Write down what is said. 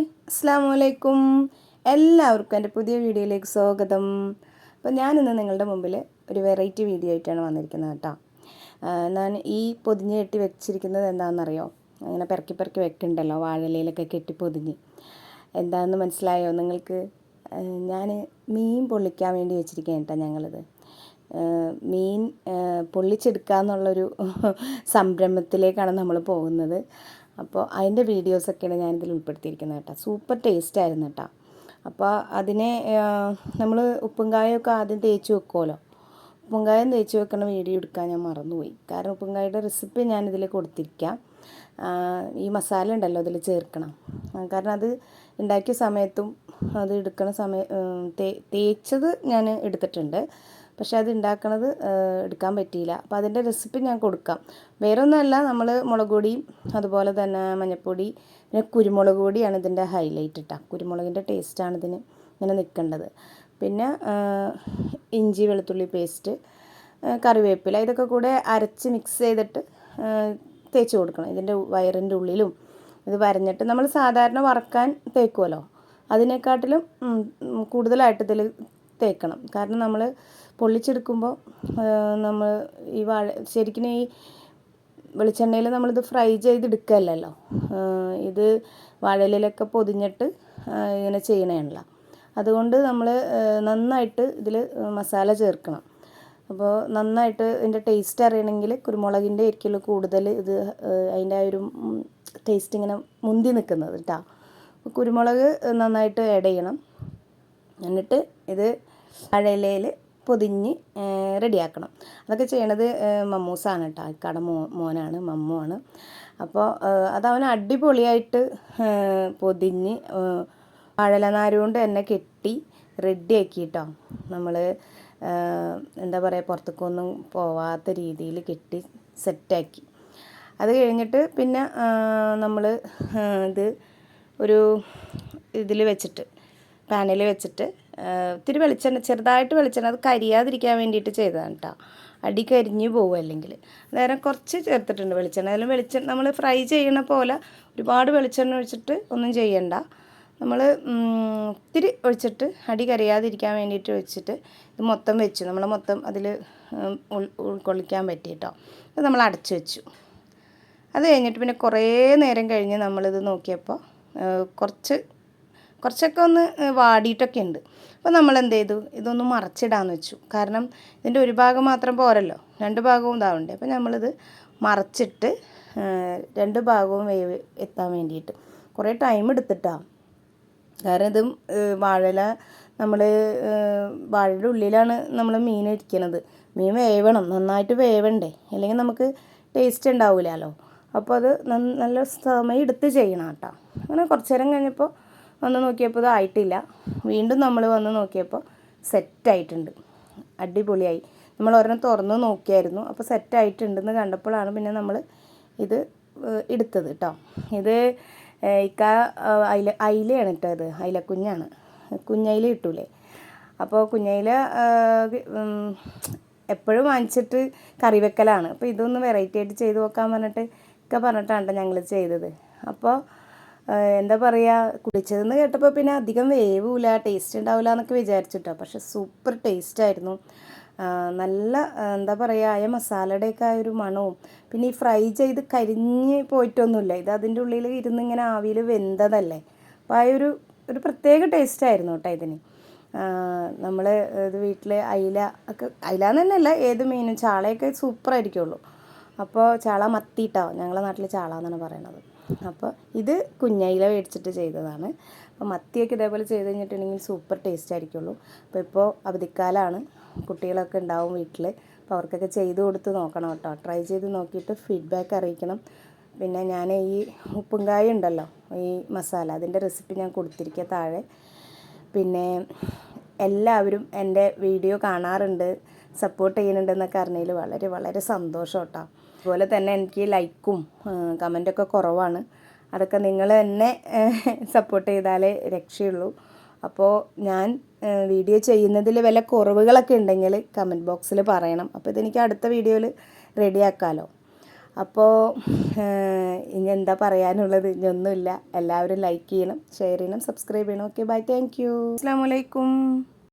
Hi അസ്സലാമു എല്ലാവർക്കും എൻ്റെ പുതിയ വീഡിയോയിലേക്ക് സ്വാഗതം. അപ്പോൾ ഞാനിന്ന് നിങ്ങളുടെ മുമ്പിൽ ഒരു വെറൈറ്റി വീഡിയോ ആയിട്ടാണ് വന്നിരിക്കുന്നത് കേട്ടോ. ഞാൻ ഈ പൊതിഞ്ഞ് കെട്ടി വെച്ചിരിക്കുന്നത് എന്താണെന്നറിയോ? അങ്ങനെ പെറുക്കി പെറുക്കി വെക്കുന്നുണ്ടല്ലോ, വാഴയിലയിലൊക്കെ കെട്ടി പൊതിഞ്ഞ്. എന്താണെന്ന് മനസ്സിലായോ നിങ്ങൾക്ക്? ഞാൻ മീൻ പൊള്ളിക്കാൻ വേണ്ടി വെച്ചിരിക്കുകയാണ് കേട്ടോ ഞങ്ങളിത്. മീൻ പൊള്ളിച്ചെടുക്കുക എന്നുള്ളൊരു സംരംഭത്തിലേക്കാണ് നമ്മൾ പോകുന്നത്. അപ്പോൾ അതിൻ്റെ വീഡിയോസൊക്കെയാണ് ഞാനിതിൽ ഉൾപ്പെടുത്തിയിരിക്കുന്നത് കേട്ടോ. സൂപ്പർ ടേസ്റ്റ് ആയിരുന്നു കേട്ടോ. അപ്പോൾ അതിനെ നമ്മൾ ഉപ്പും കായൊക്കെ ആദ്യം തേച്ച് വെക്കുമല്ലോ. ഉപ്പും കായം തേച്ച് വെക്കുന്ന വീഡിയോ എടുക്കാൻ ഞാൻ മറന്നുപോയി. കാരണം ഉപ്പും കായുടെ റെസിപ്പി ഞാനിതിൽ കൊടുത്തിരിക്കാം. ഈ മസാല ഉണ്ടല്ലോ അതിൽ ചേർക്കണം. കാരണം അത് ഉണ്ടാക്കിയ സമയത്തും അത് എടുക്കുന്ന തേച്ചത് ഞാൻ എടുത്തിട്ടുണ്ട്. പക്ഷെ അത് ഉണ്ടാക്കണത് എടുക്കാൻ പറ്റിയില്ല. അപ്പോൾ അതിൻ്റെ റെസിപ്പി ഞാൻ കൊടുക്കാം. വേറെ ഒന്നുമല്ല, നമ്മൾ മുളക് പൊടിയും അതുപോലെ തന്നെ മഞ്ഞൾപ്പൊടി പിന്നെ കുരുമുളക് പൊടിയാണ് ഇതിൻ്റെ ഹൈലൈറ്റ് ഇട്ടാൽ. കുരുമുളകിൻ്റെ ടേസ്റ്റാണ് ഇതിന് ഇങ്ങനെ നിൽക്കേണ്ടത്. പിന്നെ ഇഞ്ചി വെളുത്തുള്ളി പേസ്റ്റ്, കറിവേപ്പില, ഇതൊക്കെ കൂടെ അരച്ച് മിക്സ് ചെയ്തിട്ട് തേച്ച് കൊടുക്കണം. ഇതിൻ്റെ വയറിൻ്റെ ഉള്ളിലും ഇത് വരഞ്ഞിട്ട് നമ്മൾ സാധാരണ വറക്കാൻ തേക്കുമല്ലോ, അതിനെക്കാട്ടിലും കൂടുതലായിട്ട് ഇതിൽ തേക്കണം. കാരണം നമ്മൾ പൊള്ളിച്ചെടുക്കുമ്പോൾ നമ്മൾ ഈ ശരിക്കും ഈ വെളിച്ചെണ്ണയിൽ നമ്മളിത് ഫ്രൈ ചെയ്തെടുക്കുകയല്ലല്ലോ, ഇത് വാഴയിലൊക്കെ പൊതിഞ്ഞിട്ട് ഇങ്ങനെ ചെയ്യണതാണല്ലോ. അതുകൊണ്ട് നമ്മൾ നന്നായിട്ട് ഇതിൽ മസാല ചേർക്കണം. അപ്പോൾ നന്നായിട്ട് ഇതിൻ്റെ ടേസ്റ്റ് അറിയണമെങ്കിൽ കുരുമുളകിൻ്റെ ആയിരിക്കുമല്ലോ കൂടുതൽ ഇത് അതിൻ്റെ ആ ഒരു ടേസ്റ്റ് ഇങ്ങനെ മുന്തി നിൽക്കുന്നത് കേട്ടോ. കുരുമുളക് നന്നായിട്ട് ആഡ് ചെയ്യണം. എന്നിട്ട് ഇത് വാഴയിലയിൽ പൊതിഞ്ഞ് റെഡിയാക്കണം. അതൊക്കെ ചെയ്യണത് മമ്മൂസാണ് കേട്ടോ. ഇക്കാടെ മോനാണ്, മമ്മുവാണ്. അപ്പോൾ അതവൻ അടിപൊളിയായിട്ട് പൊതിഞ്ഞ് വാഴയില നാര് കൊണ്ട് തന്നെ കെട്ടി റെഡിയാക്കി കേട്ടോ. നമ്മൾ എന്താ പറയുക, പുറത്തേക്കൊന്നും പോവാത്ത രീതിയിൽ കെട്ടി സെറ്റാക്കി. അത് കഴിഞ്ഞിട്ട് പിന്നെ നമ്മൾ ഇത് ഒരു ഇതിൽ വെച്ചിട്ട് പാനിൽ വെച്ചിട്ട് ഇത്തിരി വെളിച്ചെണ്ണ, ചെറുതായിട്ട് വെളിച്ചെണ്ണ, അത് കരിയാതിരിക്കാൻ വേണ്ടിയിട്ട് ചെയ്തതാണ് കേട്ടോ. അടി കരിഞ്ഞ് പോകും അല്ലെങ്കിൽ. നേരം കുറച്ച് ചേർത്തിട്ടുണ്ട് വെളിച്ചെണ്ണ. അതിലും നമ്മൾ ഫ്രൈ ചെയ്യണ പോലെ ഒരുപാട് വെളിച്ചെണ്ണ ഒഴിച്ചിട്ട് ഒന്നും ചെയ്യണ്ട. നമ്മൾ ഇത്തിരി ഒഴിച്ചിട്ട് അടി കരിയാതിരിക്കാൻ വേണ്ടിയിട്ട് ഒഴിച്ചിട്ട് ഇത് മൊത്തം വെച്ചു. നമ്മൾ മൊത്തം അതിൽ ഉൾക്കൊള്ളിക്കാൻ പറ്റി കേട്ടോ. അത് നമ്മൾ അടച്ചു വെച്ചു. അത് കഴിഞ്ഞിട്ട് പിന്നെ കുറേ നേരം കഴിഞ്ഞ് നമ്മളിത് നോക്കിയപ്പോൾ കുറച്ചൊക്കെ ഒന്ന് വാടിയിട്ടൊക്കെ ഉണ്ട്. അപ്പോൾ നമ്മൾ എന്ത് ചെയ്തു, ഇതൊന്ന് മറച്ചിടാന്ന് വെച്ചു. കാരണം ഇതിൻ്റെ ഒരു ഭാഗം മാത്രം പോരല്ലോ, രണ്ട് ഭാഗവും ഇതാവണ്ടേ. അപ്പോൾ നമ്മളിത് മറച്ചിട്ട് രണ്ട് ഭാഗവും വേവ് എത്താൻ വേണ്ടിയിട്ട് കുറേ ടൈം എടുത്തിട്ടാണ്. കാരണം ഇതും വാഴയില നമ്മൾ വാഴയുടെ ഉള്ളിലാണ് നമ്മൾ മീൻ ഇരിക്കുന്നത്. മീൻ വേവണം, നന്നായിട്ട് വേവണ്ടേ, അല്ലെങ്കിൽ നമുക്ക് ടേസ്റ്റ് ഉണ്ടാവില്ലല്ലോ. അപ്പോൾ അത് നല്ല സമയം എടുത്ത് ചെയ്യണം കേട്ടോ. അങ്ങനെ കുറച്ച് നേരം കഴിഞ്ഞപ്പോൾ വന്ന് നോക്കിയപ്പോൾ ഇത് ആയിട്ടില്ല. വീണ്ടും നമ്മൾ വന്ന് നോക്കിയപ്പോൾ സെറ്റായിട്ടുണ്ട്, അടിപൊളിയായി. നമ്മൾ ഒരെണ്ണം തുറന്ന് നോക്കിയായിരുന്നു. അപ്പോൾ സെറ്റായിട്ടുണ്ടെന്ന് കണ്ടപ്പോഴാണ് പിന്നെ നമ്മൾ ഇത് എടുത്തത് കേട്ടോ. ഇത് അയിലയാണ് കേട്ടോ. ഇത് അയിലക്കുഞ്ഞാണ്, കുഞ്ഞയില കിട്ടൂലേ. അപ്പോൾ കുഞ്ഞയില എപ്പോഴും വാങ്ങിച്ചിട്ട് കറി വെക്കലാണ്. അപ്പോൾ ഇതൊന്ന് വെറൈറ്റി ആയിട്ട് ചെയ്ത് നോക്കാൻ പറഞ്ഞിട്ടാണ് ഞങ്ങൾ ചെയ്തത്. അപ്പോൾ എന്താ പറയുക, കുടിച്ചതെന്ന് കേട്ടപ്പോൾ പിന്നെ അധികം വേവില്ല, ടേസ്റ്റ് ഉണ്ടാവില്ല എന്നൊക്കെ വിചാരിച്ചിട്ടോ. പക്ഷെ സൂപ്പർ ടേസ്റ്റായിരുന്നു. നല്ല എന്താ പറയുക, ആ മസാലയുടെയൊക്കെ ആ ഒരു മണവും പിന്നെ ഈ ഫ്രൈ ചെയ്ത് കരിഞ്ഞ് പോയിട്ടൊന്നുമില്ല. ഇത് അതിൻ്റെ ഉള്ളിൽ ഇരുന്നിങ്ങനെ ആവിയിൽ വെന്തതല്ലേ. അപ്പോൾ ആ ഒരു പ്രത്യേക ടേസ്റ്റായിരുന്നു കേട്ടോ ഇതിന്. നമ്മൾ ഇത് വീട്ടിൽ അയില എന്ന് തന്നെയല്ല, ഏത് മീനും ചാളയൊക്കെ സൂപ്പറായിരിക്കുള്ളൂ. അപ്പോൾ ചാള മത്തിയിട്ടോ, ഞങ്ങളുടെ നാട്ടിൽ ചാള എന്നാണ് പറയണത്. അപ്പോൾ ഇത് കുഞ്ഞയില മേടിച്ചിട്ട് ചെയ്തതാണ്. അപ്പോൾ മത്തിയൊക്കെ ഇതേപോലെ ചെയ്ത് കഴിഞ്ഞിട്ടുണ്ടെങ്കിൽ സൂപ്പർ ടേസ്റ്റ് ആയിരിക്കുള്ളൂ. അപ്പോൾ ഇപ്പോൾ അവധിക്കാലമാണ്, കുട്ടികളൊക്കെ ഉണ്ടാവും വീട്ടിൽ. അപ്പോൾ അവർക്കൊക്കെ ചെയ്ത് കൊടുത്ത് നോക്കണം കേട്ടോ. ട്രൈ ചെയ്ത് നോക്കിയിട്ട് ഫീഡ്ബാക്ക് അറിയിക്കണം. പിന്നെ ഞാൻ ഈ ഉപ്പും കായ ഉണ്ടല്ലോ, ഈ മസാല, അതിൻ്റെ റെസിപ്പി ഞാൻ കൊടുത്തിരിക്കുക താഴെ. പിന്നെ എല്ലാവരും എൻ്റെ വീഡിയോ കാണാറുണ്ട്, സപ്പോർട്ട് ചെയ്യുന്നുണ്ടെന്നൊക്കെ അറിഞ്ഞതിൽ വളരെ വളരെ സന്തോഷം കേട്ടോ. അതുപോലെ തന്നെ എനിക്ക് ലൈക്കും കമൻറ്റൊക്കെ കുറവാണ്. അതൊക്കെ നിങ്ങൾ എന്നെ സപ്പോർട്ട് ചെയ്താലേ രക്ഷയുള്ളൂ. അപ്പോൾ ഞാൻ വീഡിയോ ചെയ്യുന്നതിൽ വല്ല കുറവുകളൊക്കെ ഉണ്ടെങ്കിൽ കമൻറ്റ് ബോക്സിൽ പറയണം. അപ്പോൾ ഇതെനിക്ക് അടുത്ത വീഡിയോയിൽ റെഡിയാക്കാമല്ലോ. അപ്പോൾ ഇനി എന്താ പറയാനുള്ളത്, ഇനിയൊന്നുമില്ല. എല്ലാവരും ലൈക്ക് ചെയ്യണം, ഷെയർ ചെയ്യണം, സബ്സ്ക്രൈബ് ചെയ്യണം. ഓക്കെ ബൈ, താങ്ക് യു, അസ്സലാമു അലൈക്കും.